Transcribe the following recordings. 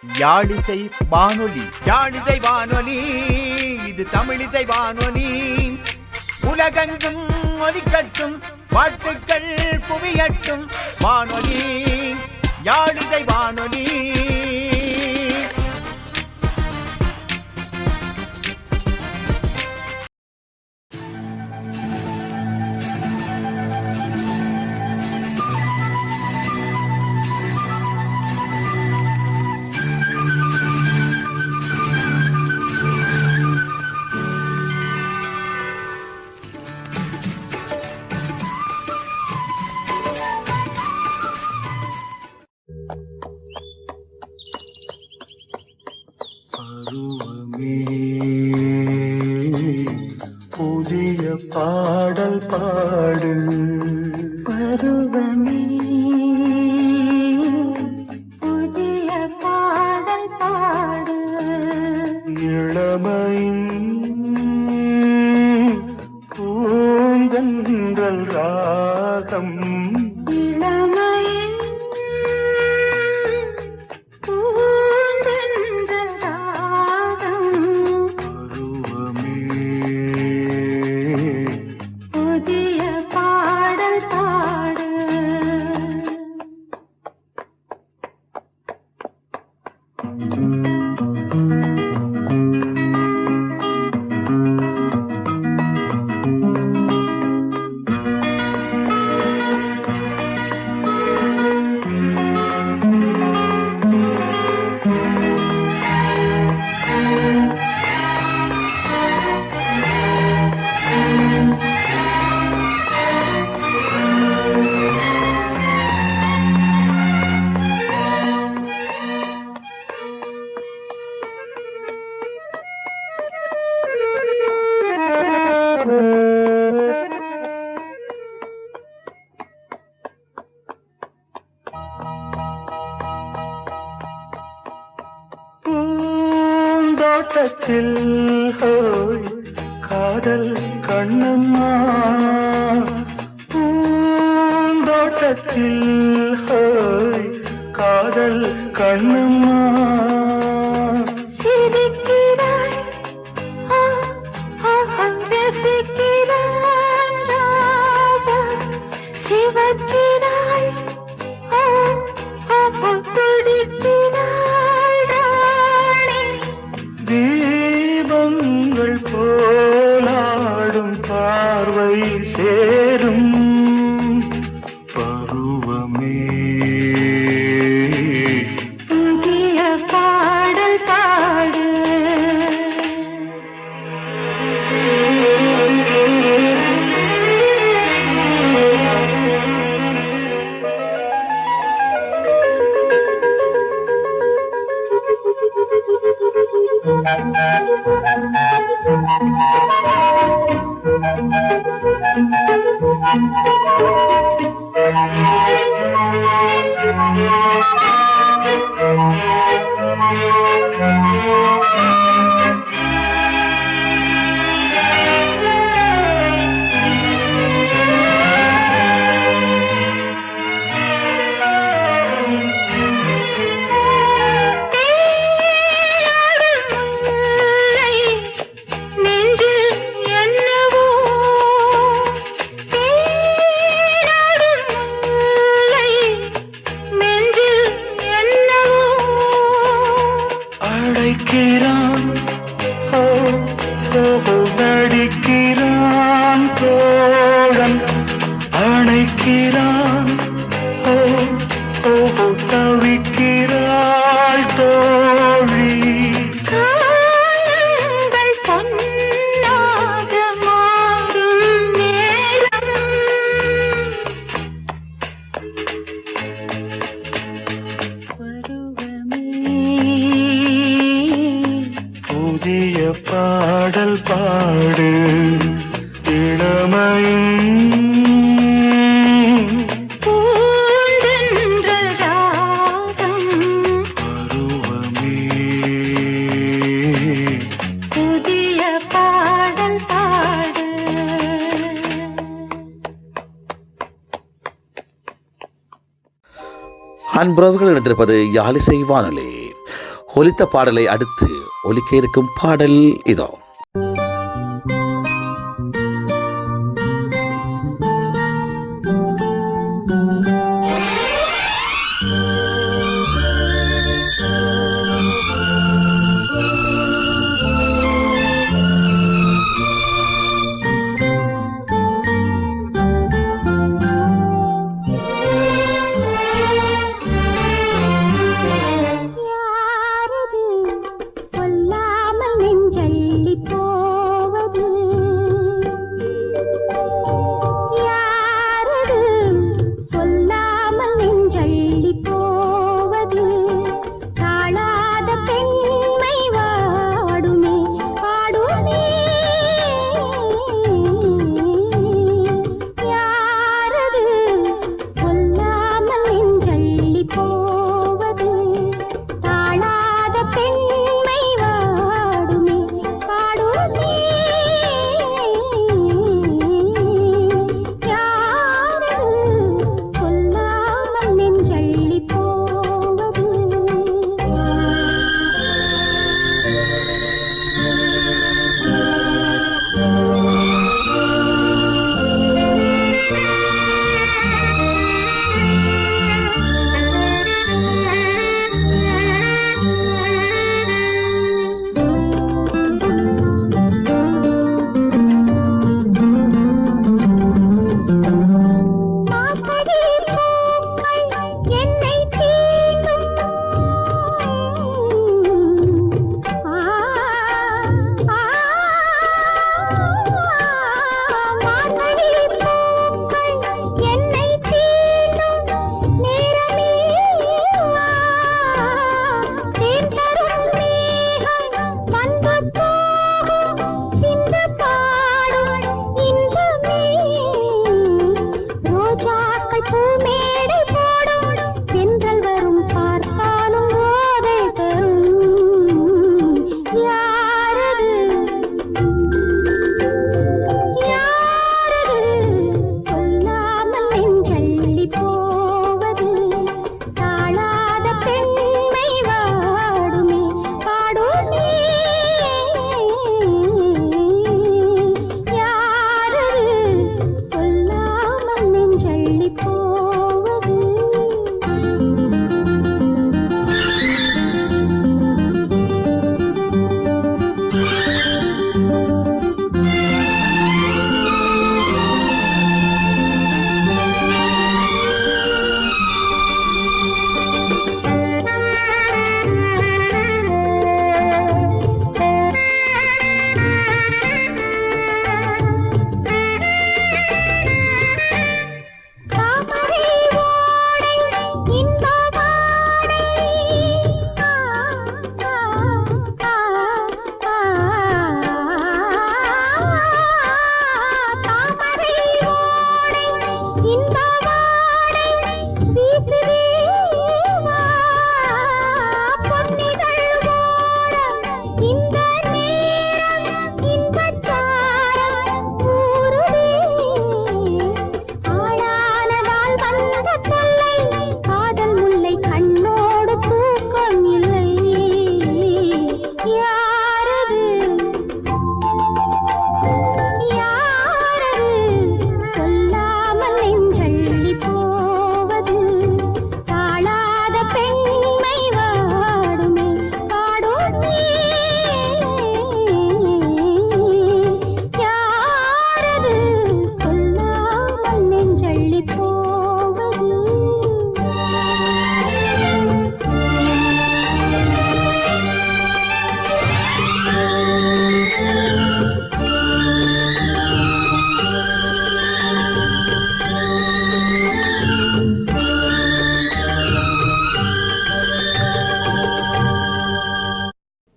யாழிசை வானொலி. யாழிசை வானொலி, இது தமிழிசை வானொலி. உலகெங்கும் ஒலிக்கட்டும், பாட்டுக்கள் குவியட்டும். வானொலி, யாழிசை வானொலி. புதிய பாடல் பாடு பருவமே, புதிய பாடல் பாடு. இளமையின் பூங்கன்றல் ராகம். இளமையின் பூந்தென்றல் ராகம். பருவமே, புதிய பாடல் பாடு. பூந்தோட்டத்தில் ஹோய் காதல் கண்ணம்மா. பூந்தோட்டத்தில் ஹோய் காதல் கண்ணம்மா. சிரிக்கிறாய், ஆ, ஆ, ரசிக்கிறாய் ராஜா. சிவக்கிறாய், ஆ, ஆ, துடிக்கிறாய் ராணி. தீபங்கள் போலாடும் பார்வை சேரும். பருவமே, புதிய பாடல் பாடு. நெஞ்சில் என்னவோ அழைக்கிறான், ஓ ஓ நடிக்கிறான் தோழன். அணைக்கிறான், ஓ ஓ தவிக்கிறாள் தோழி. காயங்கள் பொன்னாக மாறும் நேரம். பருவமே, புதிய பாடல் பாடு. இளமையின் பூந்தென்றல் ராகம். பருவமே, புதிய பாடல் பாடு. அன்புறவுகள் இணைந்திருப்பது யாழிசை வானொலி. ஒலித்த பாடலை அடுத்து ஒலிக்க இருக்கும் பாடல் இதோ.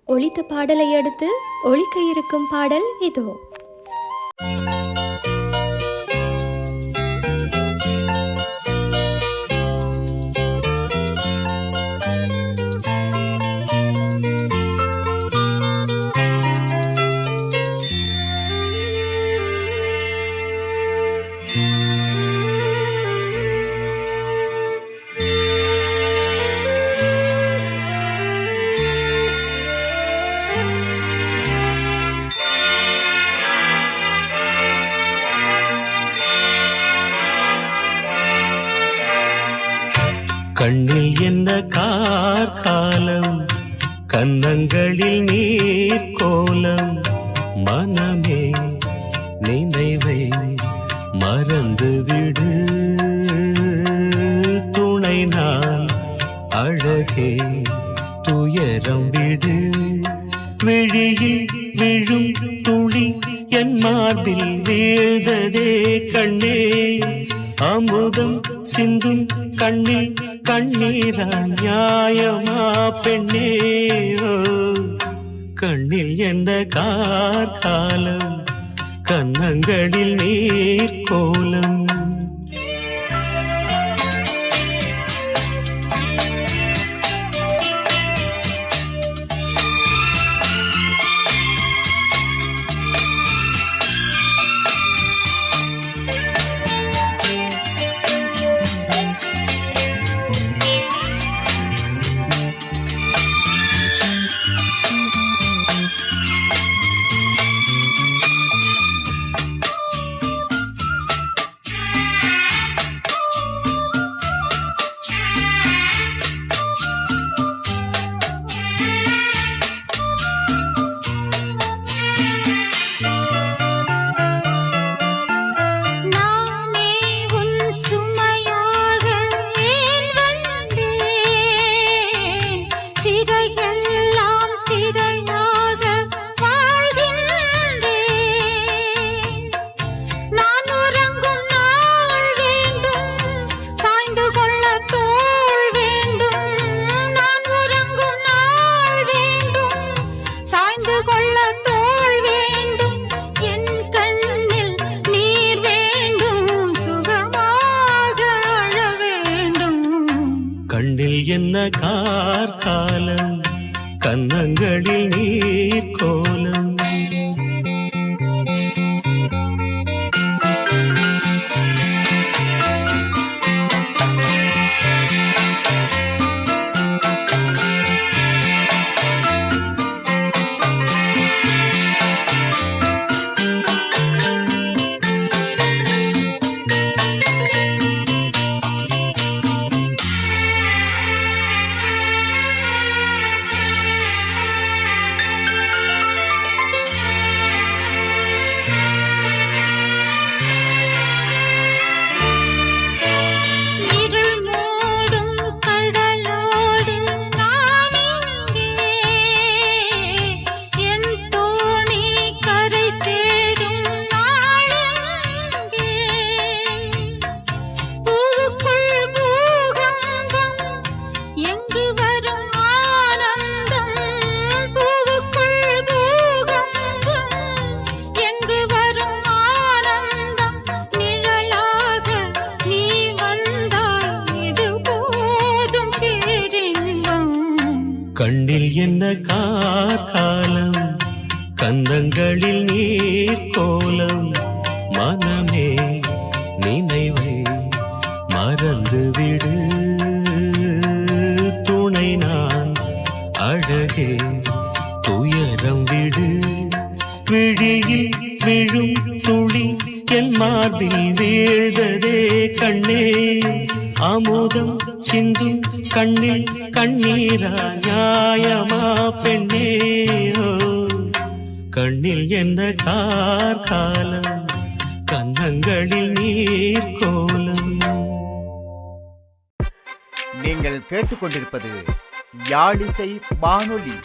ஒலித்த பாடலை அடுத்து ஒலிக்க இருக்கும் பாடல் இதோ. கண்ணில் என்ன காலம் கன்னங்களில் நீர் கோலம் மனமே நினைவை மறந்து விடு துணை நான் அழகே துயரம் விடு விழியில் விழும் துளி என் மார்பில் வீழ்ந்ததே கண்ணே அமுதம் சிந்தும் கண்ணில் கண்ணீரா நியாயமா பெண்ணே ஓ கண்ணில் என்ன காலம் கன்னங்களில் நீர் கோலம் என்ன காலம் கன்னங்களில் நீர் கோலம் கண்ணில் என்ன காலம் கந்தங்களில் நீர் கோலம் மனமே நினைவை மறந்து விடு துணை நான் அழகே துயரம் விடு விழியில் விழும் துளி என் மார்பில் வீழ்ந்ததே கண்ணே அமுதம் சிந்தும் கண்ணில் கண்ணீரா நியாயமா பெண்ணே ஓ கண்ணில் என்ன காலம் கன்னங்களில் நீர் கோலம். நீங்கள் கேட்டுக்கொண்டிருப்பது யாழிசை வானொலி.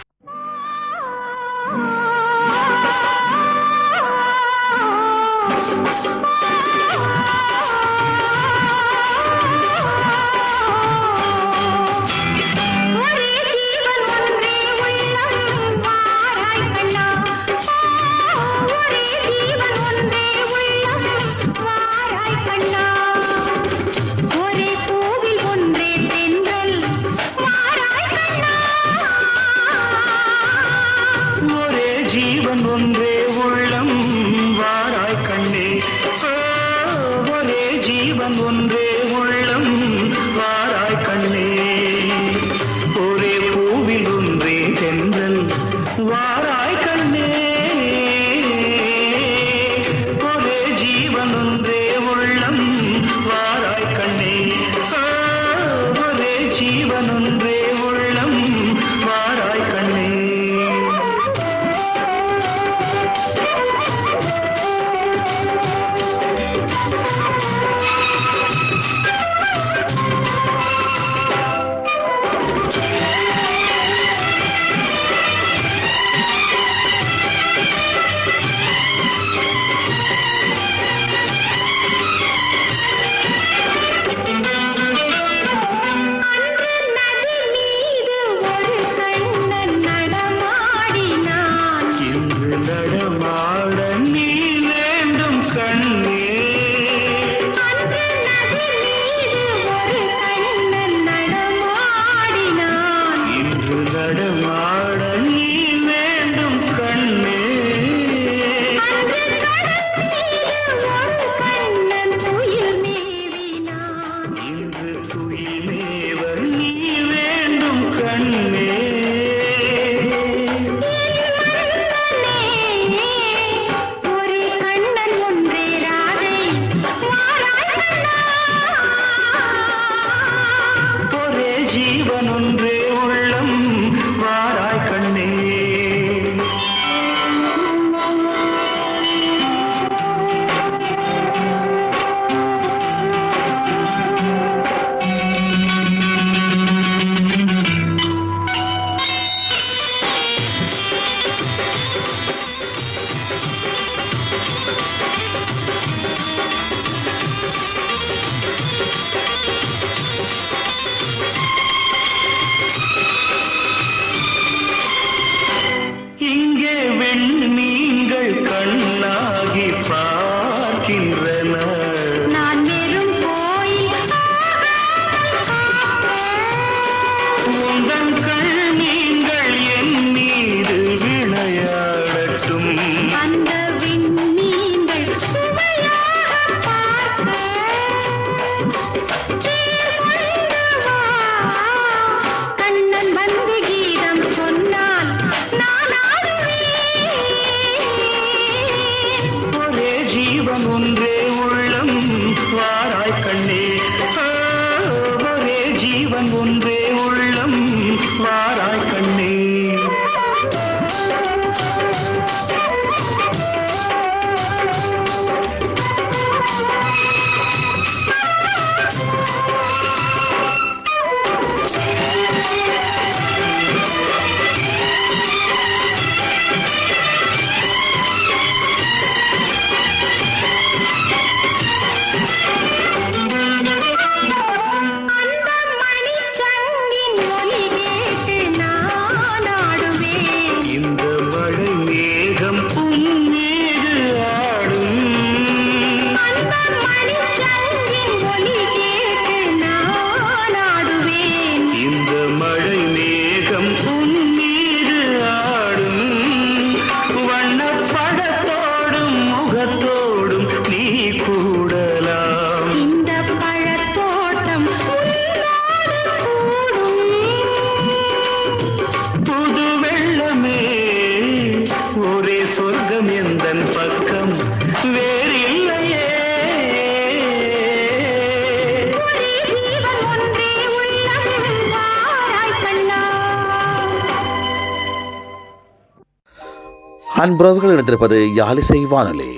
அன்புறவுகள் இணைந்திருப்பது யாழிசை வானொலி.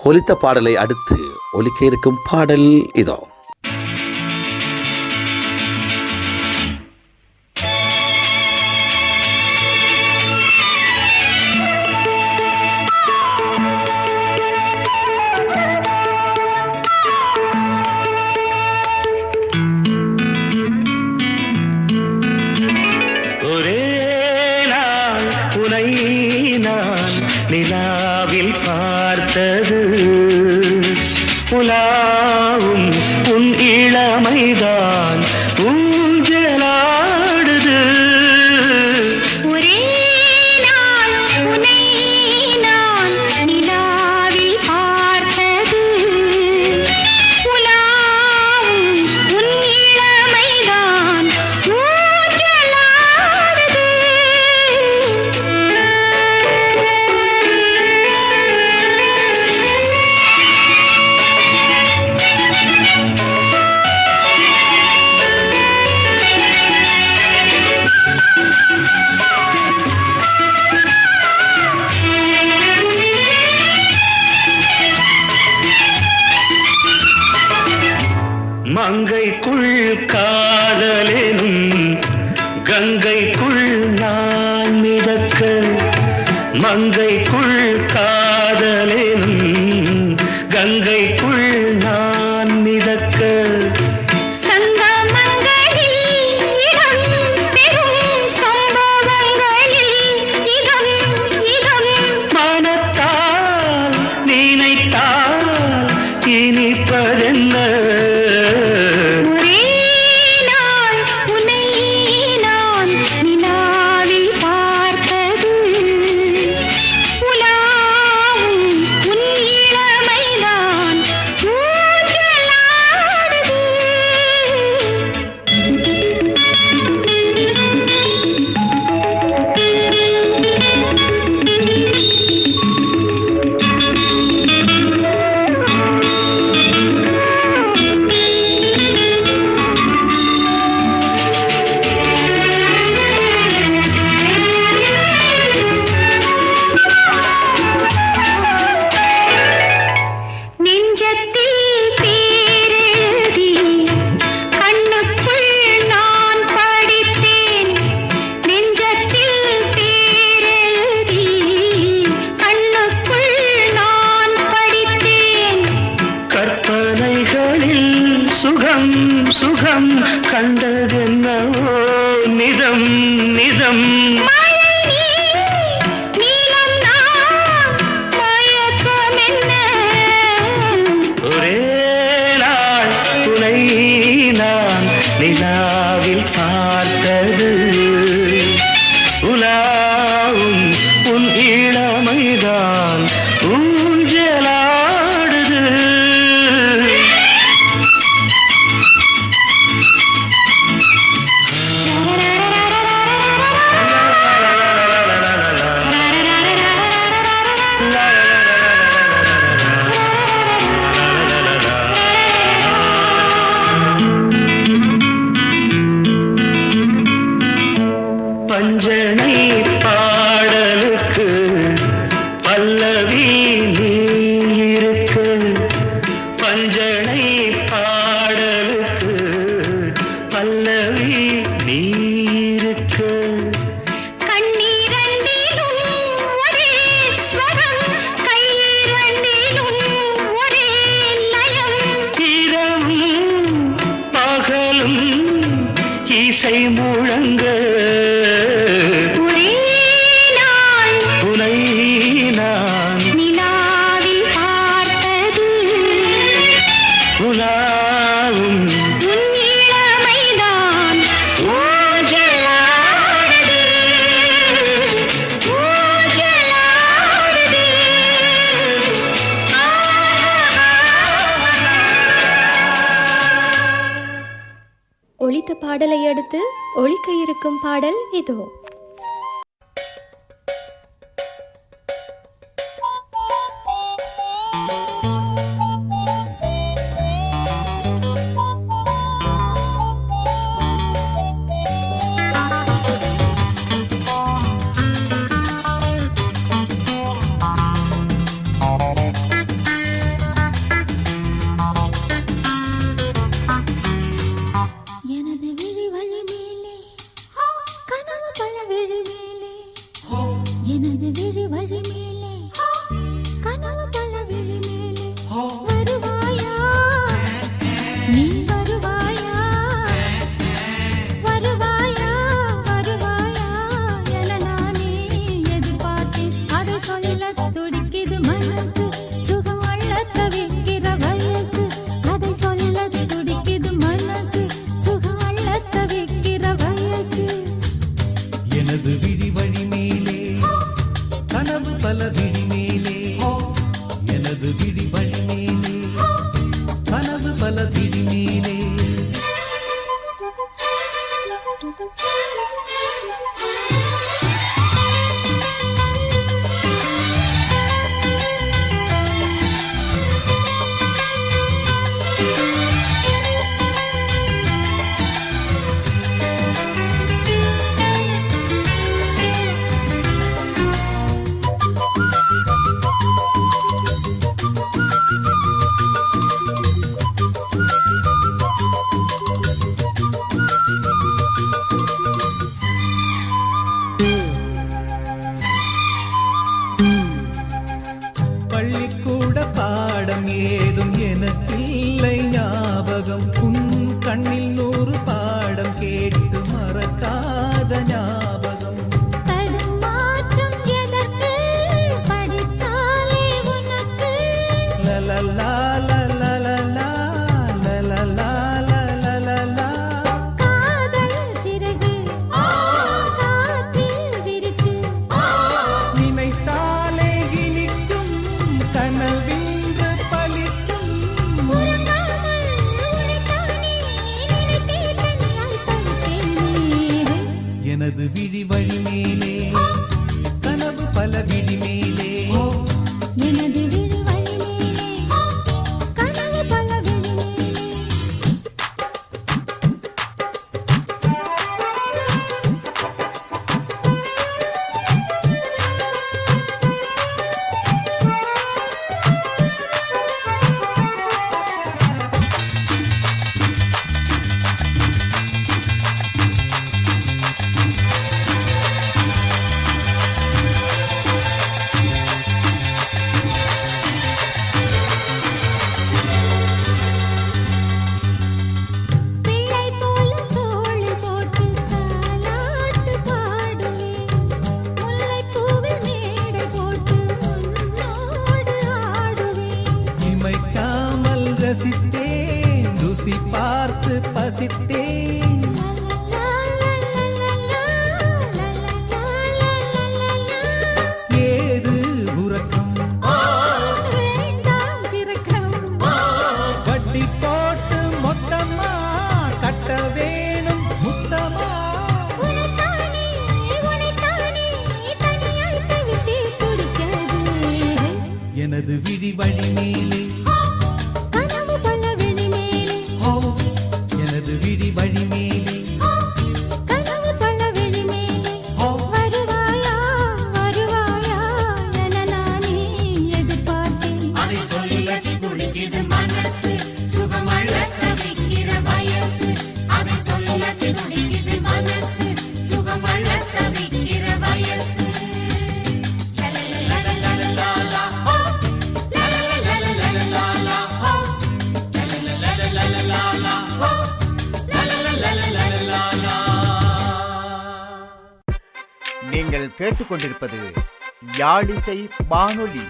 ஒலித்த பாடலை அடுத்து ஒலிக்க இருக்கும் பாடல் இதோ. நிலாவில் பார்த்தது உலாவும் உன் இளமைதான் ஊஞ்சலாடுது. ஒரே நாள் உன்னை நான் நிலாவில் பார்த்தது உலாவும் உன் இளமைதான் ஊஞ்சலாடுது. மங்கைக்குள் காதலெனும் கங்கைக்குள் நான் மிதக்க, மங்கைக்குள் காதலெனும் கங்கைக்குள் நான் மிதக்க, சங்கமங்களில் இடம் பெறும் சம்பவங்களில் இதம் இதம் மனத்தால் நினைத்தால் இனிப்பதென்ன. ஒரே நாள் உன்னை நான் நிலாவில் பார்த்தது உலாவும் உன் இளமைதான் ஊஞ்சலாடுது. நெஞ்சத்தில் பேரெழுதி கண்ணுக்குள் நான் படித்தேன். நெஞ்சத்தில் பேரெழுதி கண்ணுக்குள் நான் படித்தேன். கற்பனைகளில் சுகம் சுகம் கண்டதென்னவோ நிதம் நிதம். மழை நீர் நீலம் நான் மயக்கம் என்ன. ஒரே நாள் துணை நான் நிலாவில் பார்த்தது உலாவும் உன் இளமைதான் ஊஞ்சலாடுது. பஞ்சனை பாடலுக்கு பல்லவி நீ இருக்க, பஞ்சனை பாடலுக்கு பல்லவி நீ இருக்க, கண்ணீரண்டிலும் ஒரே ஸ்வரம் கையிரண்டிலும் ஒரே லயம். இரவும் பகலும் இசை முழங்க, ஒரே நாள் துணை நான் நிலாவில் பார்த்தது உலாவும் உன் இளமைதான் ஊஞ்சலாடுது ஊஞ்சலாடுது. ஒலித்த பாடலை அடுத்து ஒலிக்க இருக்கும் பாடல் இதோ. எனது விழி வழி மேலே கனவு பல விழி மேலே வருவாயா நீ வருவாயா வருவாயா வருவாயா என நானே எதிர்பார்த்தேன் அதை சொல்ல துடிக்குது மனசு சுகம் அள்ள தவிக்கிற வயசு அதை சொல்ல துடிக்குது மனசு சுகம் அள்ள தவிக்கிற வயசு எனது விழி வழி மேலே கனவு பல விழி மேலே எனது விழி வழி மேலே கனவு பல விழி மேலே பள்ளிக்கூட பாடம் ஏதும் எனக்கில்லை ஞாபகம் உன் கண்ணில் 100 பாடம் கேட்டு மறக்காத ஞாபகம் தடுமாற்றம் எதற்கு படித்தாலே உனக்கு லலலா லலலா லலலா லலலா காதல் சிறகு காற்றில் விரித்து நினைத்தாலே இனிக்கும் கனவின்று பலிக்கும் உறங்காமல் உனைத்தானே நினைத்தே தனியாய் படுத்தேனே எனது விழி வழி மேலே கனவு பல விழி மேலே எனது விழி வழி மேலே கனவு பல விழி மேலே பிள்ளை போல தோள் போட்டு தாலாட்டு பாடுவேன் முல்லை பூவில் மேடை போட்டு உன்னோடு ஆடுவேன் இமைக்காமல் ரசித்தேன் ருசி பார்த்து பசித்தேன் ஏது உறக்கம் வேண்டாம் பிறக்கம் வட்டி போட்டு மொத்தமா கட்ட வேணும் முத்தமா உனைத்தானே தனியாய் தவித்தே துடிக்காதே எனது விழி வழி மேலே கனவு பல விழி மேலே எனது விழி வழி மேலே கனவு பல விழி மேலே வருவாயா வருவாயா என நானே எதிர்பார்த்தேன் அதை சொல்ல துடிக்குது மனசு சுகமள்ள தவிக்கிற வயசு அதை சொல்ல துடிக்குது மனசு சுகமள்ள தவிக்கிற வயசு நீங்கள் கேட்டுக்கொண்டிருப்பது யாழிசை வானொலி.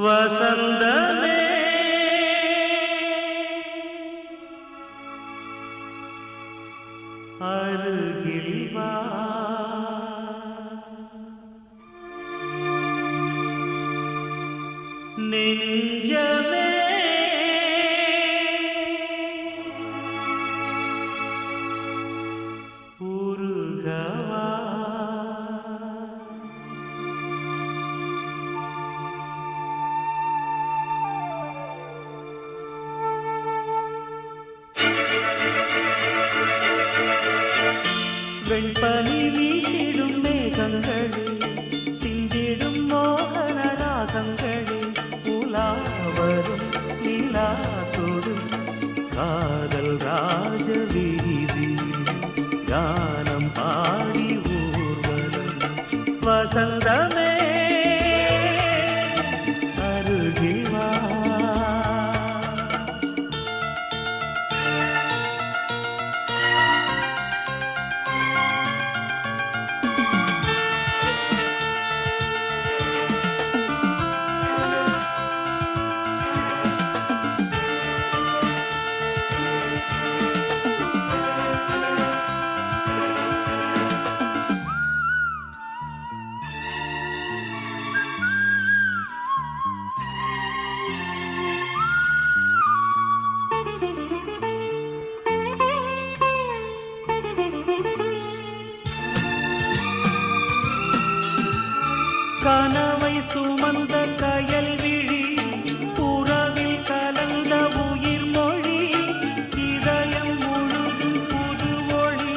வசந்தமே அருகில் வா நெஞ்சமே உருகவா வசந்தமே அருகில் வா. கனவை சுமந்த கயல் விழி, உறவில் கலந்த உயிர் மொழி, இதயம் முழுதும் புது ஒளி,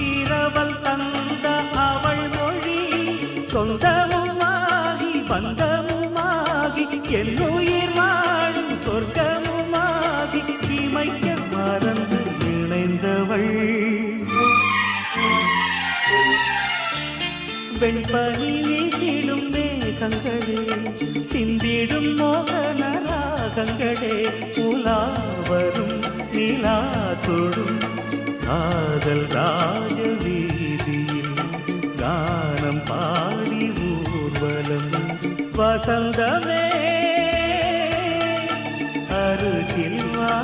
இரவல் தந்த அவள் மொழி, சொந்தமுமாகி பந்தமுமாகி என்னுயிர் வாழும் சொர்க்கமுமாகி, இமைக்க மறந்து இணைந்தவள். வெண்பனி வீசிடும் மேகங்களே, சிந்திடும் மோகன ராகங்களே, உலாவரும் நிலா தொடும் காதல் ராஜ வீதியில் கானம் பாடி ஊர்வலம். வசந்தமே அருகில் வா.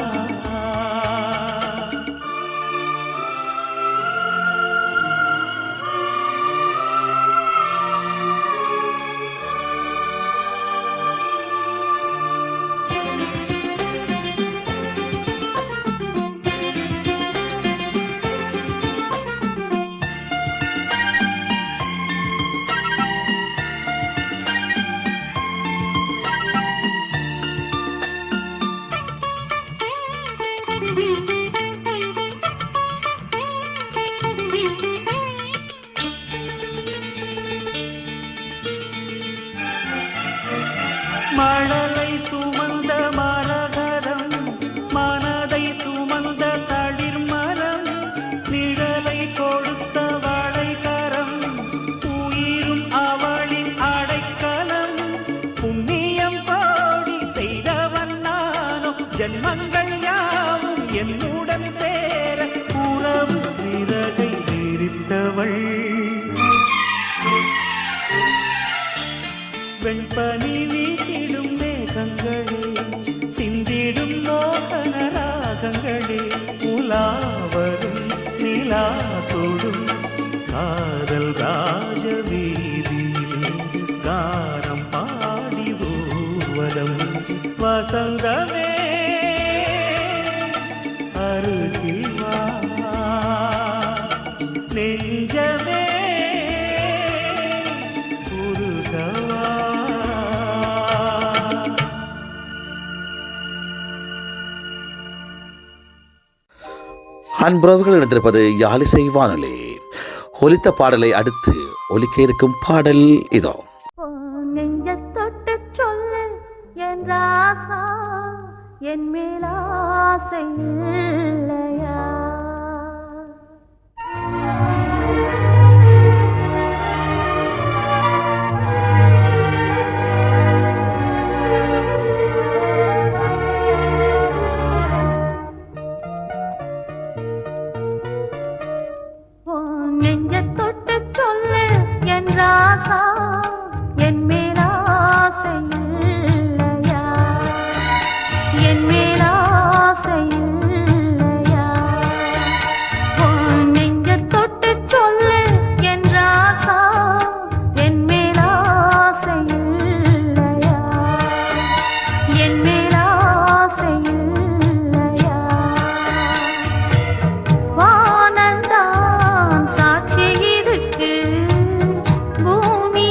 மழலை சுமந்த மரகதம், மனதை சுமந்த தளிர் மரம், நிழலை கொடுத்த வளைகரம், உயிரும் அவளின் அடைக்கலம். புண்ணியம் பாடி செய்தவன் நானும், ஜென்மங்கள் யாவும் என்னுடன் சேர உறவு சிறகை விரித்தவள். வெண்பனி வீசிடும் மேகங்களே, சிந்திடும் மோகன ராகங்களே, உலாவரும் நிலா தொடும் காதல் ராஜ வீதியில் கானம் பாடி ஊர்வலம். வசந்தமே அருகில் வா. நெஞ்சமே உருகவா. அன்புறவுகள் இணைந்திருப்பது யாழிசை வானொலி. ஒலித்த பாடலை அடுத்து ஒலிக்க இருக்கும் பாடல் இதோ. நெஞ்சத் தொட்டு சொல்லு என் ராசா, என் மேல் ஆசை இல்லையா? நெஞ்சத் தொட்டு சொல்லு என் ராசா, என் மேல் ஆசை இல்லையா? என் மேல் ஆசை இல்லையா? நெஞ்சத் தொட்டு சொல்லு என் ராசா, என் மேல் ஆசை இல்லையா? என் மேல் ஆசை இல்லையா? வானந்தான் சாட்சி இருக்கு, பூமி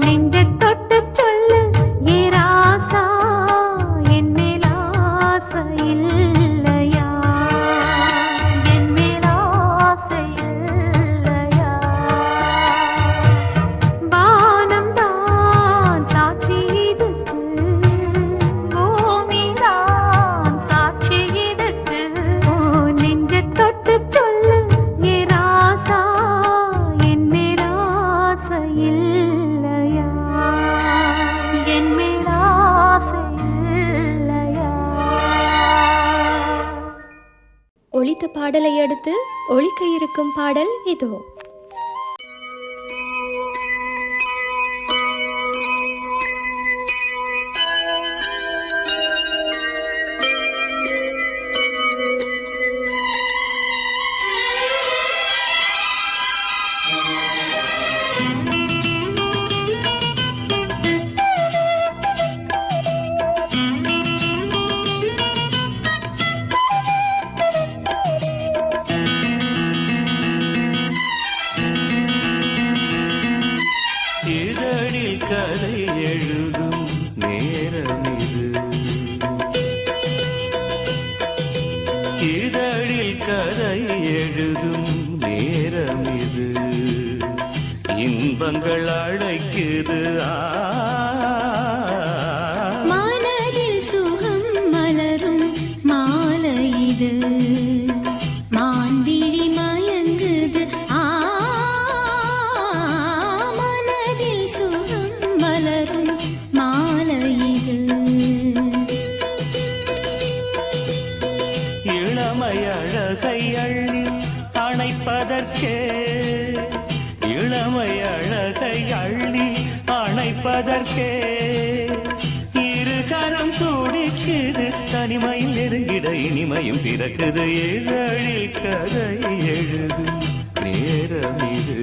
நெஞ்ச தொட்டு சொல்லு ஏ ராசா என் மேல் ஆசை இல்லையா என் மேல் ஆசை இல்லையா வானம் தான் சாட்சி இதுக்கு பூமி தான் சாட்சி இதுக்கு நெஞ்ச தொட்டு சொல்லு ஏ ராசா என் மேல் ஆசை இல்லையா என் மேல் ஆசை இல்லையா ஒலித்த பாடலை அடுத்து ஒலிக்க இருக்கும் பாடல் இதோ. இதழில் கதை எழுதும் நேரம் இது, இதழில் கதை எழுதும் நேரம் இது, இன்பங்கள் அழைக்குது மனதில் சுகம் மலரும் மாலை இது, மான்விழி மயங்குது மனதில் சுகம் மலரும் மாலை இது, இளமை அழகை அள்ளி அணைப்பதற்கே, இளமை அழகை அள்ளி அணைப்பதற்கே இருகரம் துடிக்குது, தனிமையில் நெருங்கிட இனிமையும் பிறக்குது, இதழில் கதை எழுதும் நேரம் இது.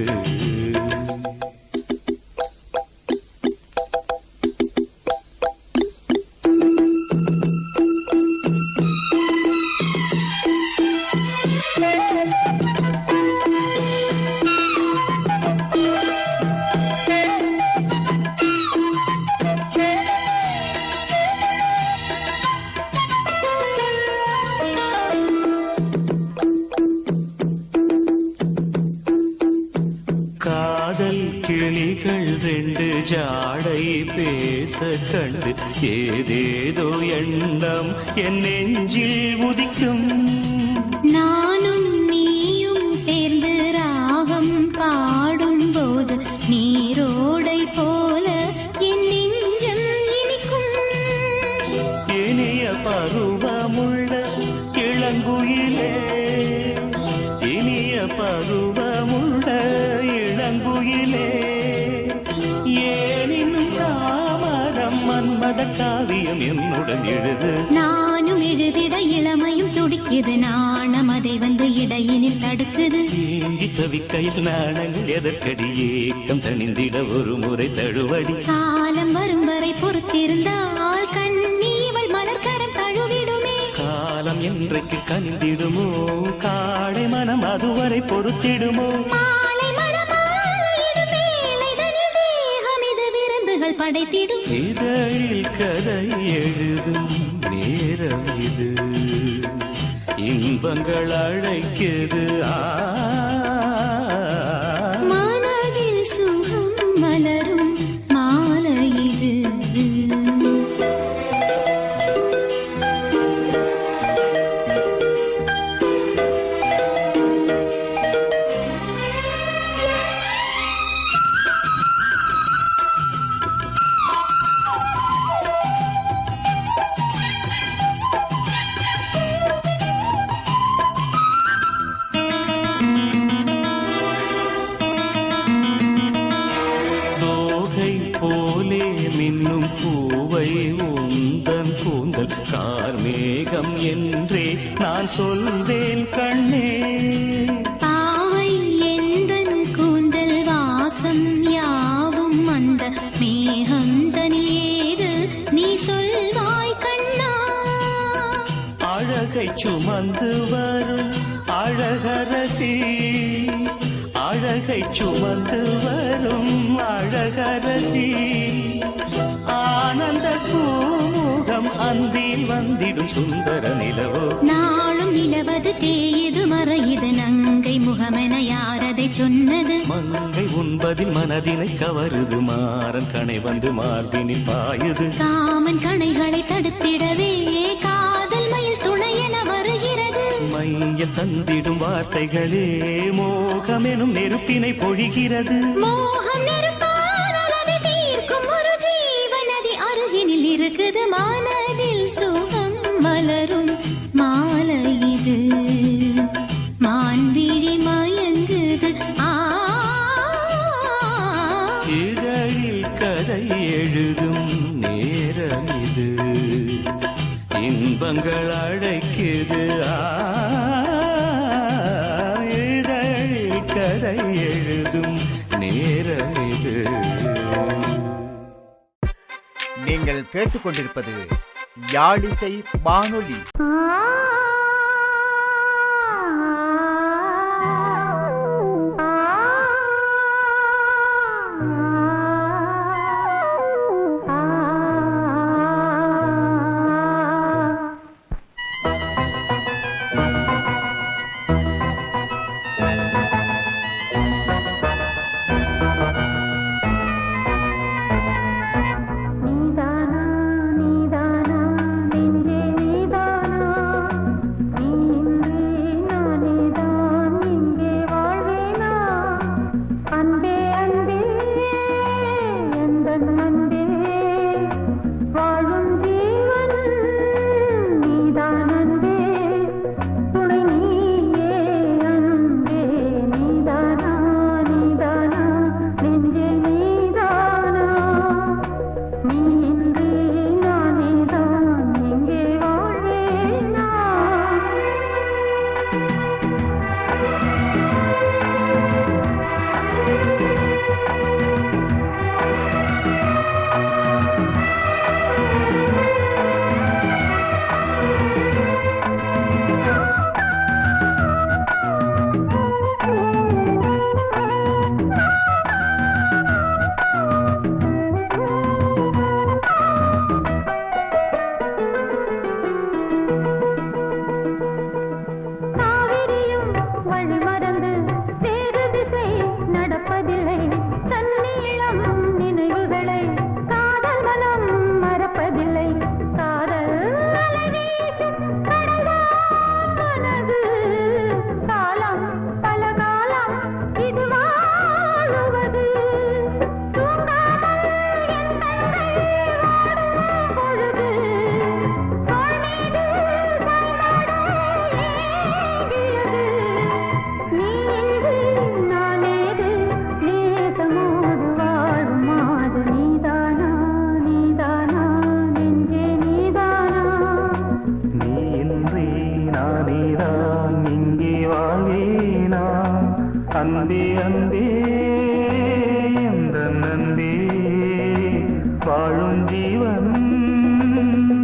காதல் கிளிகள் ரெண்டு ஜாடை பேச கண்டு ஏதேதோ எண்ணம் என் நெஞ்சில் உதிக்கும், நானும் நீயும் சேர்ந்து ராகம் பாடும்போது நீரோடை போல என் நெஞ்சம் இனிக்கும், இனிய பருவமுள்ள இளங்குயிலே, இனிய பருவமுள்ள இளங்குயிலே, ஏனினும் தாமரம் மன்மத காவியம் என்னுடன் எழுது, நானும் எழுதிட இளமையும் துடிக்குது, நாணம் அதை வந்து இடையினில் தடுக்குது, ஏங்கி தவிக்கையில் நாணங்கள் எதற்கடி, ஏக்கம் தணிந்திட ஒரு முறை தழுவடி, காலம் வரும் வரை பொறுத்திருந்தால் கண்ணி இவள் மலர்கரம் தழுவிடுமே, காலம் என்றைக்கு கனிந்திடுமோ, காடை மனம் அதுவரை பொறுத்திடுமோ, மாலை மணமாலையிடும் வேளைதனில் தேகம் இது விருந்துகள் படைத்திடும், இதழில் கதை எழுதும் நேரம் இது, இன்பங்கள் அழைக்குது மனதில் சுகம் மலரும் மாலை இது. மின்னும் பூவை உந்தன் கூந்தல் கார்மேகம் என்றே நான் சொல்வேன் கண்ணே, பாவை எந்தன் கூந்தல் வாசம் யாவும் அந்த மேகம் தனியேது நீ சொல்வாய் கண்ணா, அழகை சுமந்து வரும் அழகரசி, அழ அழகை சுமந்து வரும் அழகரசி ஆனந்த பூமுகம் அந்தில் வந்திடும் சுந்தர நிலவோ நாளும் நிலவது தேயுது மறையுது நங்கை முகமென யாரதை சொன்னது மங்கை உண்பதில் மனதினை கவருது மாறன் கணை வந்து மார்பினில் பாயுது காமன் கணைகளை தடுத்திடவே காதல் மயில் துணை என வருகிறது மையில் தந்திடும் வார்த்தைகளே மோகமெனும் நெருப்பினை பொழிகிறது மோகம் நெருப்பானால் அதை தீர்க்கும் ஒரு ஜீவநதி அருகினில் இருக்குது மனதில் சுகம் மலரும் மாலை இது மான்விழி மயங்குது இதழில் கதை எழுதும் நேரம் இது இன்பங்கள் அழைக்குது இதழில் கதை எழுதும் நேரம் இது நீங்கள் கேட்டுக்கொண்டிருப்பது யாழிசை வானொலி. அன்பே அன்பே இந்த நன்பே வாழும் ஜீவன்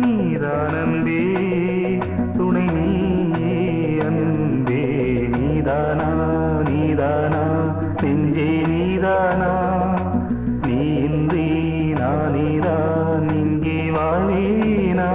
நீதான் அன்பே துணை நீயே அன்பே நீதானா நீதானா நெஞ்சே நீதானா நீ இன்றி நானேதான் இங்கே வாழ்வேனா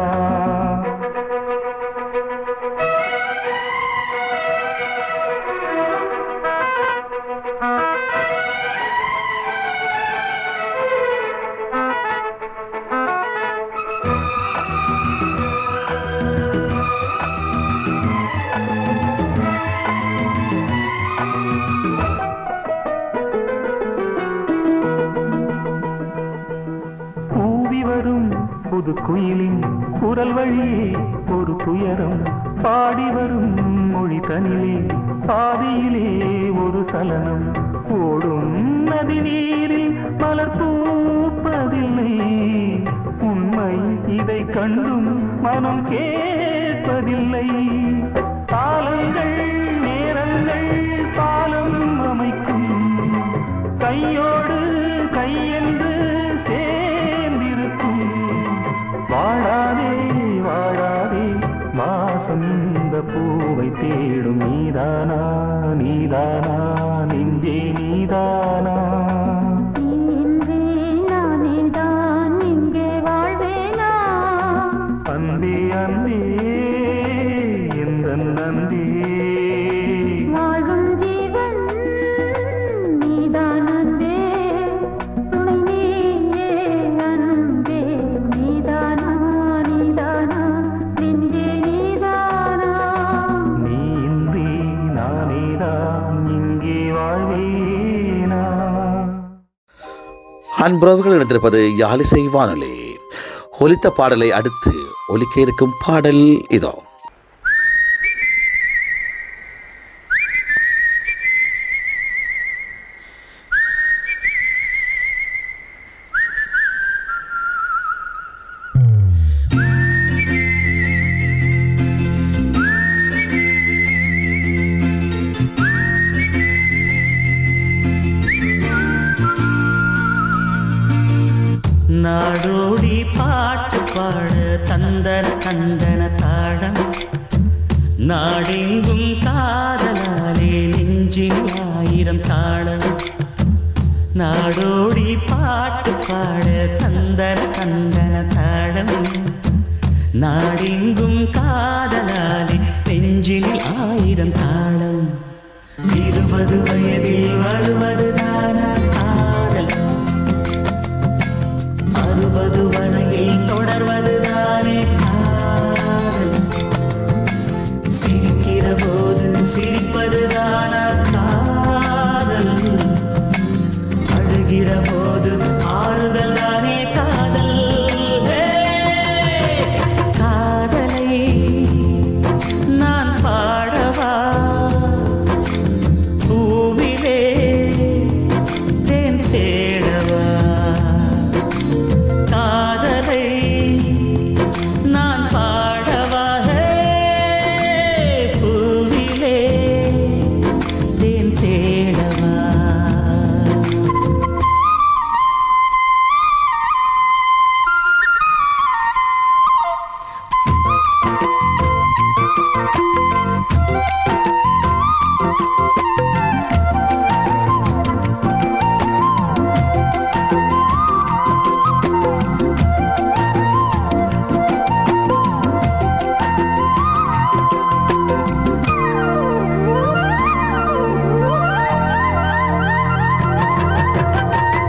புது குயிலின் குரல் வழியே ஒரு துயரம் பாடி வரும் மொழி தனிலே பாதியிலே ஒரு சலனம் ஓடும் நதி நீரில் மலர் பூப்பதில்லை உண்மை இதை கண்டும் மனம் கேட்பதில்லை காலங்கள் நேரங்கள் பாலம் அமைக்கும் கையோடு கையென்று சேர்ந்திருக்கும் வாழாதே வாழாதே வாசம் இந்த பூவை தேடும் நீதானா நீதானா நெஞ்சே நீ அன்புறவுகள் இணைந்திருப்பது யாழிசை வானொலி. ஒலித்த பாடலை அடுத்து ஒலிக்க இருக்கும் பாடல் இதோ. நாடோடி பாட்டு பாட தந்தன தந்தன தாளம் நாடெங்கும் காதலாலே நெஞ்சில் 1000 தாளம். நாடோடி பாட்டு பாட தந்தன தந்தன தாளம் நாடெங்கும் காதலாலே நெஞ்சில் 1000 தாளம். 20 வயதில் வருவதுதானா காதல், 60 வரையில் தொடர்வதுதானே காதல். சிரிக்கிற போது சிரிப்பதுதானா காதல், அழுகிற போது ஆறுதல் தானே காதல். காதலை நான் பாடவா பூவிலே தேன் தேடவா. காதலை நான் பாடவா பூவிலே தேன் தேடவா.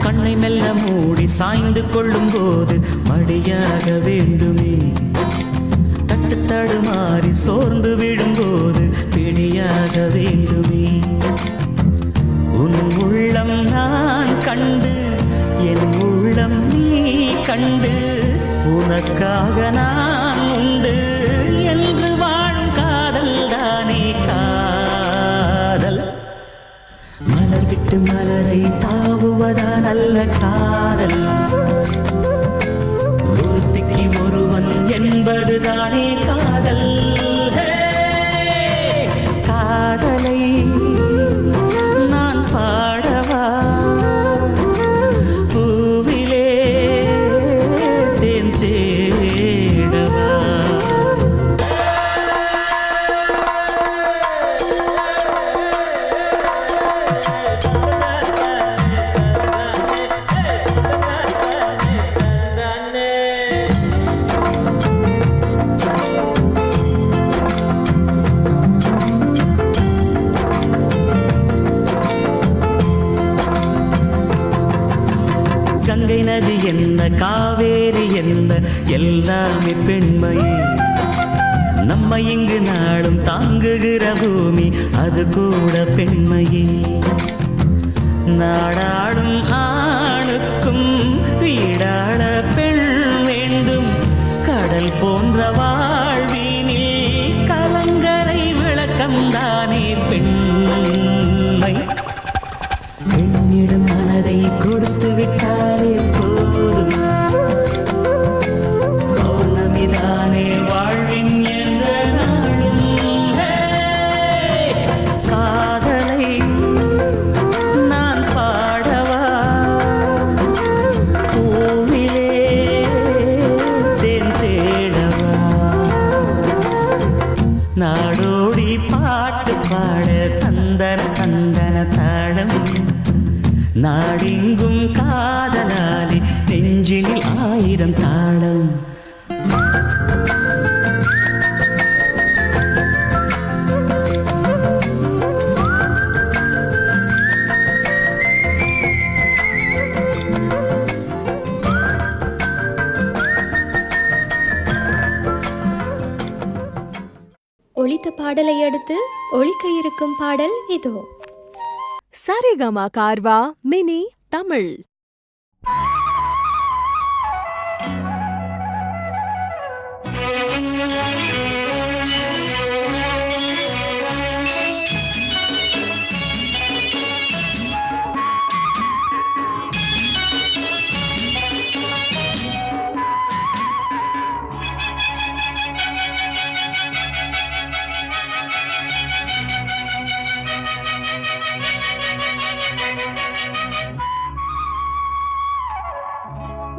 கண்ணை மெல்ல மூடி சாய்ந்து கொள்ளும் போது மடியாக வேண்டுமே, தட்டு தடுமாறி சோர்ந்து விடும்போது பிடியாக வேண்டுமே. உன் உள்ளம் நான் கண்டு என் உள்ளம் நீ கண்டு உனக்காக நான் உண்டு என்று வாழும் காதல் தானே காதல். மலர் விட்டு மலரை தாவுவதா நல்ல காதல், ஒருத்திக்கு ஒருவன் என்பதுதானே காதல். காதலை நான் பாடவா பூவிலே தேன் தேடவா. கங்கை நதி என்ன காவேரி என்ன எல்லாமே பெண்மையே. நம்ம இங்கு நாளும் தாங்குகிற பூமி அது கூட பெண்மையே. நாடாடும் ஆணுக்கும் வீடாட பெண் வேண்டும், கடல் போன்ற வாழ்வினில் கலங்கரை விளக்கம் தானே பெண்மை. பெண்ணிடம் மனதை கொடுத்து விட்டாலே போதும், பௌர்ணமிதானே வாழ்வின் எந்த நாளும். காதலை நான் பாடவா பூவிலே தேன் தேடவா. நாடோடி பாட்டு பாட தந்தன தந்தன தாளம் நாடெங்கும் காதலாலே நெஞ்சில் 1000 தாளம். ஒலித்த பாடலை அடுத்து ஒலிக்க இருக்கும் பாடல் இதோ. சரிகமா கார்வா மினி தமிழ்.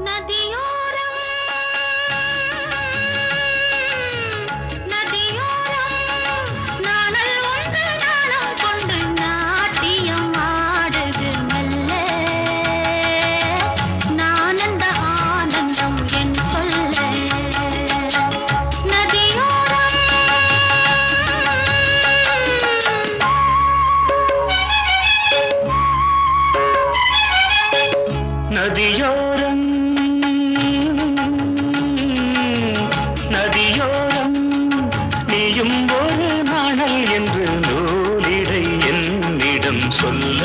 நதியோரம் நதியோரம் நாணல் ஒன்று நாணம் கொண்டு நாட்டியம் ஆடுது மெல்ல நானந்த ஆனந்தம் என் சொல்ல நதியோரம் நதியோரம் நதியோரம் நீயும் ஒரு நாணல் என்று நூலிடை என்னிடம் சொல்ல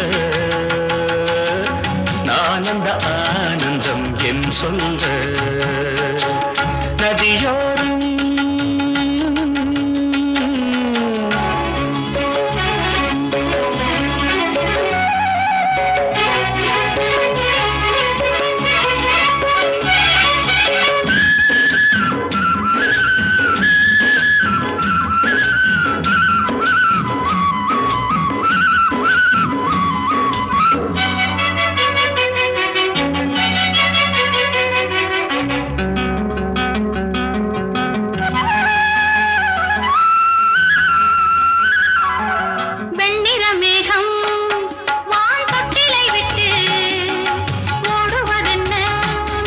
நான் அந்த ஆனந்தம் என் சொல்ல நதியோரம் வெண்ணிற மேகம் வான் தொட்டிலை விட்டு ஓடுவதென்ன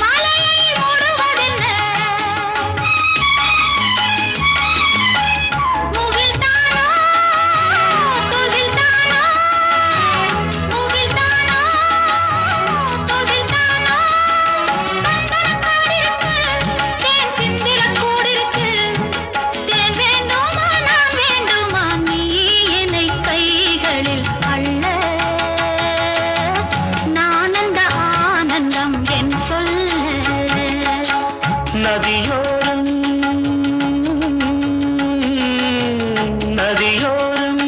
மலையை மூடுவதென்ன முகில்தானோ துகில்தானோ முகில்தானோ துகில்தானோ சந்தனக்காடிருக்கு தேன் சிந்திரக்கூடிருக்கு தேன் வேண்டுமா நான் வேண்டுமா நீ என்னை கைகளில் அள்ள நான் அந்த ஆனந்தம் என் சொல்ல நதியோரம் நதியோரம்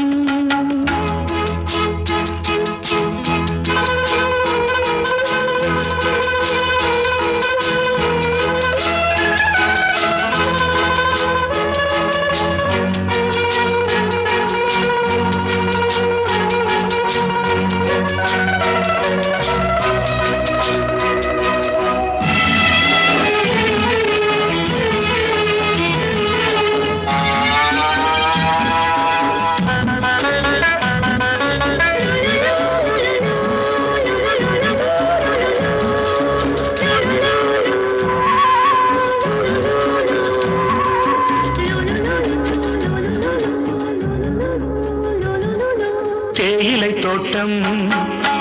தேயிலை தோட்டம்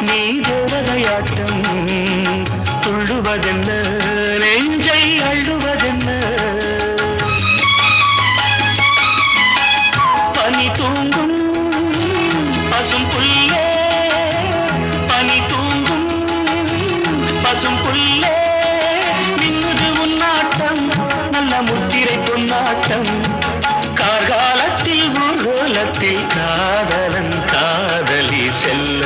நீ தேவதையாட்டம் துள்ளுவதென்ன நெஞ்சை அள்ளுவதென்ன பனி தூங்கும் பசும் புல்லே பனி தூங்கும் பசும் புல்லே மின்னுது உன்னாட்டம் நல்ல முத்திரை பொன்னாட்டம் கார்காலத்தில் ஊர்கோலத்தில் காதலன் காதலி செல்ல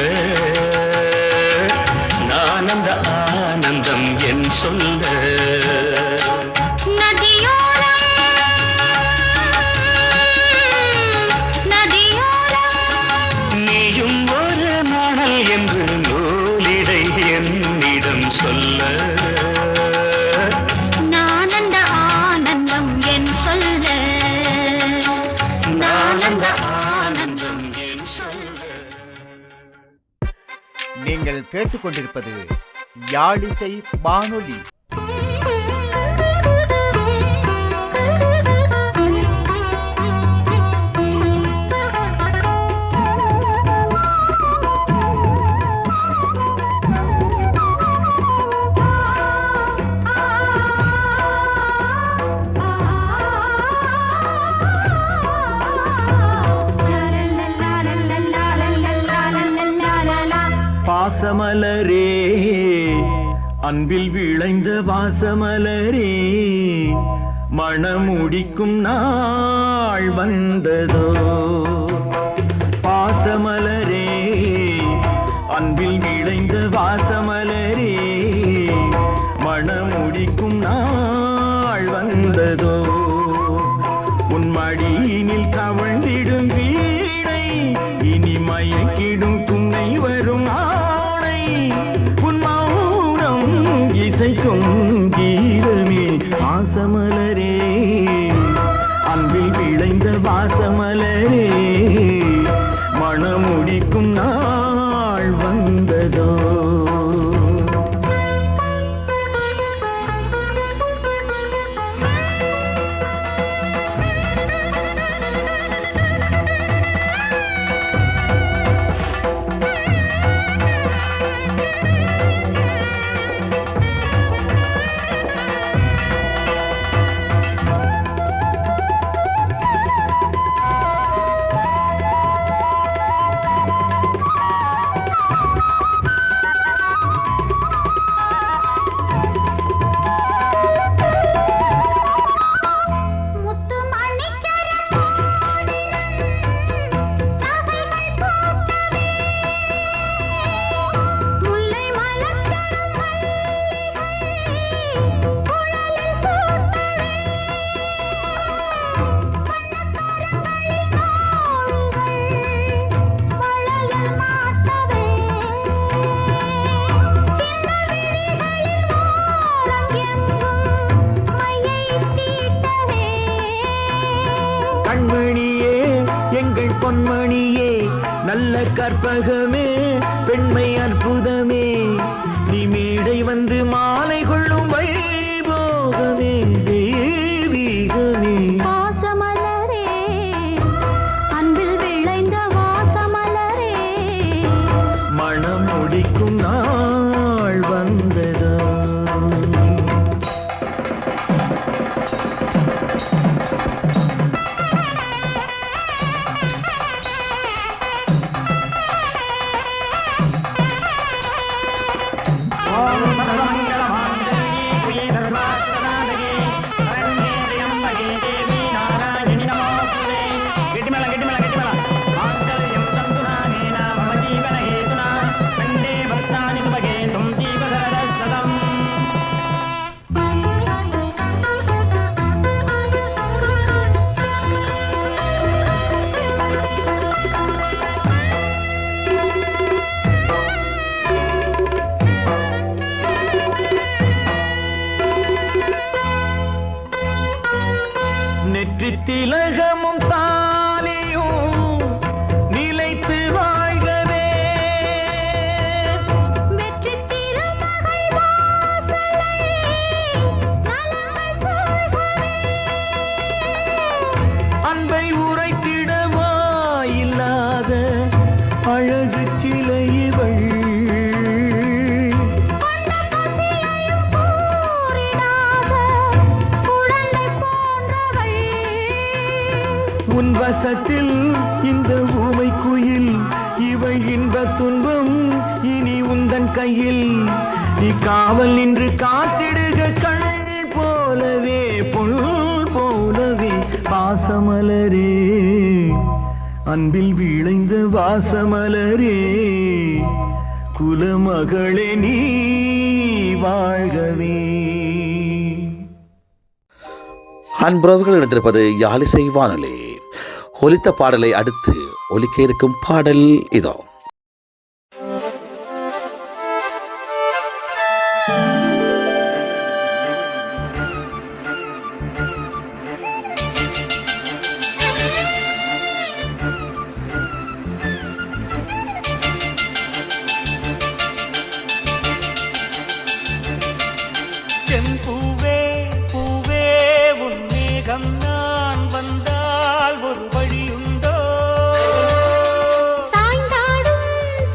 நான் அந்த ஆனந்தம் என் சொல்ல நதியோரம் நதியோரம் நீயும் ஒரு நாணல் என்று நூலிடை என்னிடம் சொல்ல நான் அந்த ஆனந்தம் என் சொல்ல நான் அந்த ஆனந்தம் என் சொல்ல நீங்கள் கேட்டுக்கொண்டிருப்பது யாழிசை வானொலி. பாசமலரே அன்பில் விளைந்த வாசமலரே மணமுடிக்கும் நாள் வந்ததோ பாசமலரே அன்பில் விளைந்த வாசமலரே மணமுடிக்கும் நாள் வந்ததோ உன் மடியினில் தவழ்ந்திடும் வீணை இனி மயக்கிடும் துணை வரும் ஆணை உன் மௌனம் இசைக்கும் கீதமே வாசமலரே அன்பில் விளைந்த வாசமலரே மணமுடிக்கும் நாள் வந்ததோ கண்மணியே எங்கள் பொன்மணியே நல்ல கற்பகமே பெண்மை அற்புதமே நீ மேடை வந்து மாலை கொள்ளும் வைபோகமே தெய்வீகமே வாசமலரே அன்பில் விளைந்த வாசமலரே மணம் முடிக்கும் நாள் வந்ததோ நெற்றி திலகமும் தாலியும் நிலைத்து வாழ்கவே வெற்றி திருமகள் வாசலை நலங்கள் சொல்கவே அன்பை உரைத்திடவா இல்லாத அழகு சிலை இவள் உன் வசத்தில் இந்த ஊமை குயில் இவள் இன்ப துன்பம் இனி உந்தன் கையில் நீ காவல் நின்று காத்திடுக கண் போலவே பொன் போலவே பாசமலரே அன்பில் விளைந்த வாசமலரே குலமகளே நீ வாழ்கவே. அன்புறவுகள் இணைந்திருப்பது யாழிசை வானொலி. ஒலித்த பாடலை அடுத்து ஒலிக்க இருக்கும் பாடல் இதோ. செம்பூவே பூவே உன் மேகம் நான் வந்தால் ஒரு வழியுண்டோ? சாய்ந்தாடும்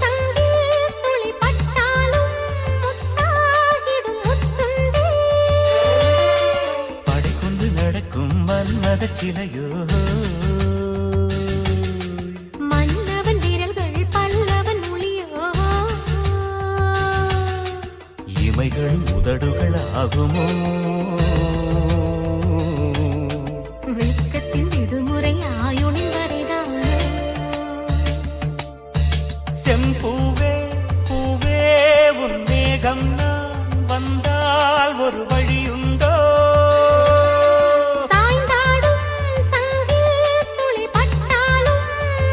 சங்கில் துளி பட்டாலும் முத்தாகிடும் முத்துண்டே. படை கொண்டு நடக்கும் மன்மத சிலையோ, மன்னவன் விரல்கள் பல்லவன் மொழியோ. இமைகளும் உதடுகளாகுமோ வெட்கத்தின் விடுமுறை ஆயுளின் வரைதான் செம்பூவே பூவே உன் மேகம் நான் வந்தால் ஒரு வழியுண்டோ சாய்ந்தாடும் சங்கில் துளி பட்டாலும்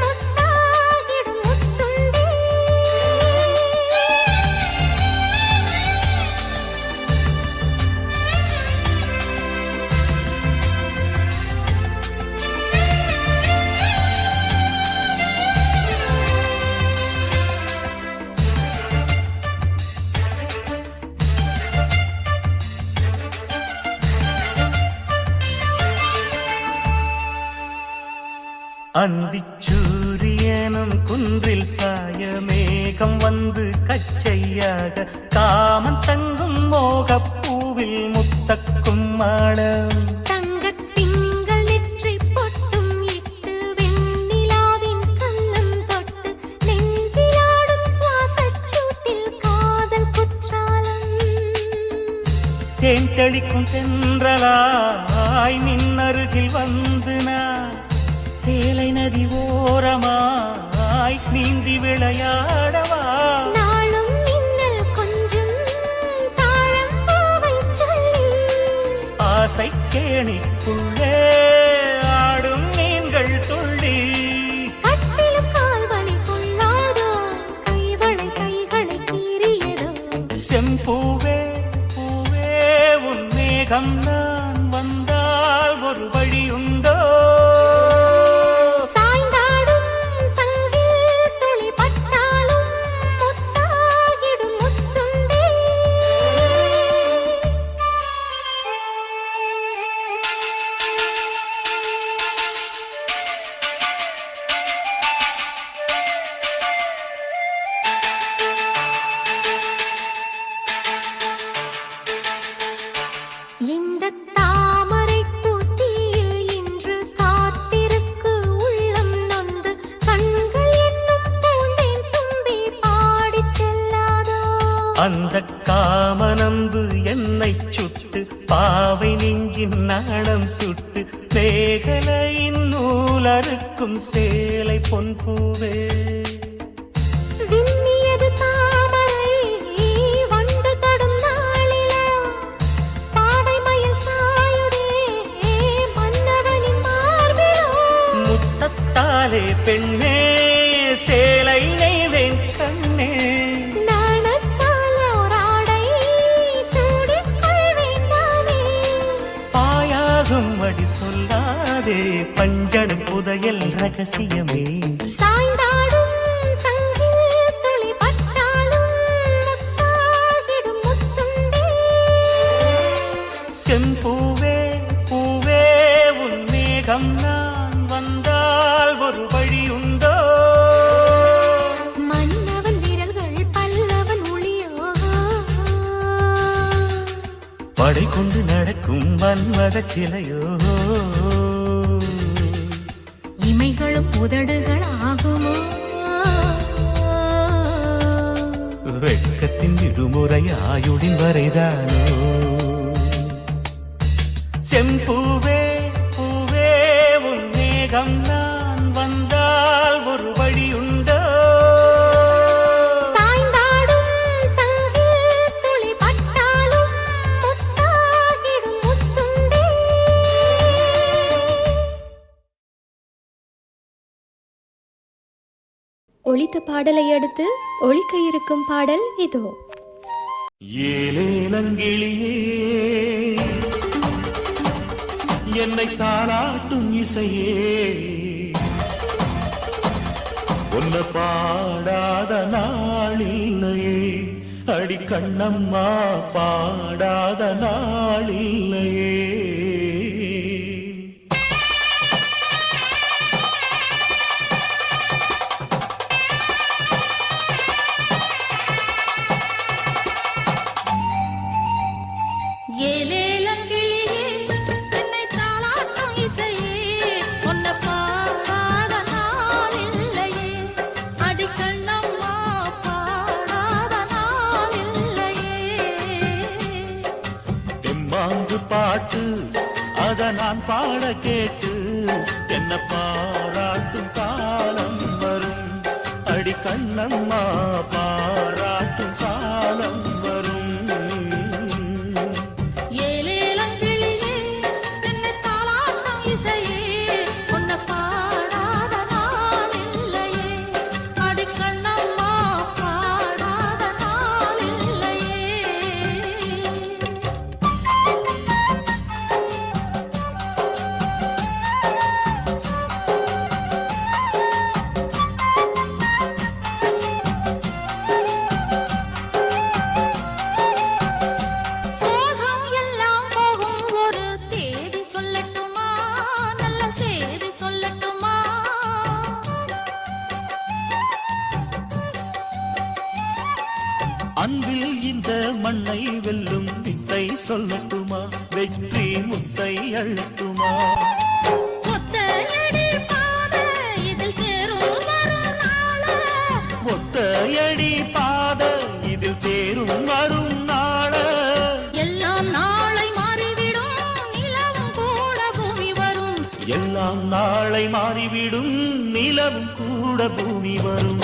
முத்தாகிடும் முத்துண்டே அந்திச்சூரியனும் குன்றில் சாய மேகம் வந்து கச்சையாக காமன் தங்கும் மோகப்பூவில் முத்தக்கும் மாடம் தங்கத் திங்கள் நெற்றி பொட்டும் இட்டு வெண்ணிலாவின் கன்னம் தொட்டு நெஞ்சிலாடும் சுவாசச் சூட்டில் காதல் குற்றாலம் தேன் தெளிக்கும் தென்றலாய் நின்னருகில் வந்து நான் சேலை நதி ஓரமாய் நீந்தி விளையாடவா நாளும் மின்னல் கொஞ்சம் தாழம் பூவைச் சொல்லி ஆசை கேணிக்குள்ளே ஆடும் மீன்கள் துள்ளி கட்டிலும் கால்வலி கொள்ளாதோ கைவளை கைகளை கீறியதோ செம்பூவே பூவே உன் மேகம் நான் வந்தால் ஒரு வழியுண்டோ சாய்ந்தாடும் சங்கில் துளி பட்டாலும் முத்தாகிடும் முத்துண்டே இந்த தாமரைப் பூத்தியில் இன்று காத்திருக்கு உள்ளம் நொந்து கண்கள் என்னும் பூந்தேன் தும்பி பாடிச் செல்லாதோ அந்த காமனம்பு என்னை சுட்டு பாவை நெஞ்சின் நாணம் சுட்டு மேகலையின் நூலறுக்கும் சேலை பொன்பூவே விண்ணியது தாமரை வண்டு தொடும் நாளிலா பாவை மயில் சாயுதே மன்னவனின் மார்பிலோ முத்தத்தாலே பெண்ணே சேலை நெய்வேன் கண்ணே நாணத்தால் ஓராடை சூடிக் கொள்வேன் நானே பாயாகும் அடி சொல்லாதே பஞ்சடும் புதையல் ரகசியமே சாய்ந்தாடும் சங்கில் துளி பட்டாலும் முத்தாகிடும் முத்துண்டே செம்பூவே பூவே உன் மேகம் நான் வந்தால் ஒரு வழியுண்டோ மன்னவன் விரல்கள் பல்லவன் ஒளியோ படை கொண்டு நடக்கும் வன்மத சிலையோ இமைகளும் உதடுகள் ஆகுமோ வெட்கத்தின் விடுமுறை ஆயுடின் வரைதானோ செம்பூவே பூவே உன் மேகம் நான் வந்தால் ஒரு வழியுண்டோ சாய்ந்தாடும் சங்கில் துளி பட்டாலும் முத்தாகிடும் முத்துண்டே ஒலித்த பாடலை அடுத்து ஒலிக்க இருக்கும் பாடல் இதோ. ஏலேலங்கிளியே என்னை தாளாட்டும் இசையே உன்னை பாடாத நாளில்லையே அடி கண்ணம்மா பாடாத நாளில்லையே ஏலேலங்கிளியே என்னை தாளாட்டும் இசையே உன்னை பாடாத நாளில்லையே அடி கண்ணம்மா பாடாத நாளில்லையே தெம்மாங்கு பாட்டு அத நான் பாட கேட்டு என்ன பாராட்டும் காலம் வரும். அடி கண்ணம்மா பாராட்டும் காலம் வரும். ஏலேலங்கிளியே என்னை தாளாட்டும் இசையே உன்னை பாடாத நாள் இல்லையே. அடி கண்ணம்மா பாடாத நாள் இல்லையே. சோகம் எல்லாம் போகும் ஒரு தேதி சொல்லட்டுமா, நல்ல செய்தி சொல்லட்டுமா. அன்பில் இந்த மண்ணை வெல்லும் வித்தை சொல்லட்டுமா, வெற்றி முத்தை அள்ளட்டுமா. ஒத்தையடி பாதை இதில் தேரும் வரும் நாளே. ஒத்தையடி பாத இதில் தேரும் வரும் நாள. எல்லாம் நாளை மாறிவிடும் நிலவும் கூட பூமி வரும். எல்லாம் நாளை மாறிவிடும் நிலவும் கூட பூமி வரும்.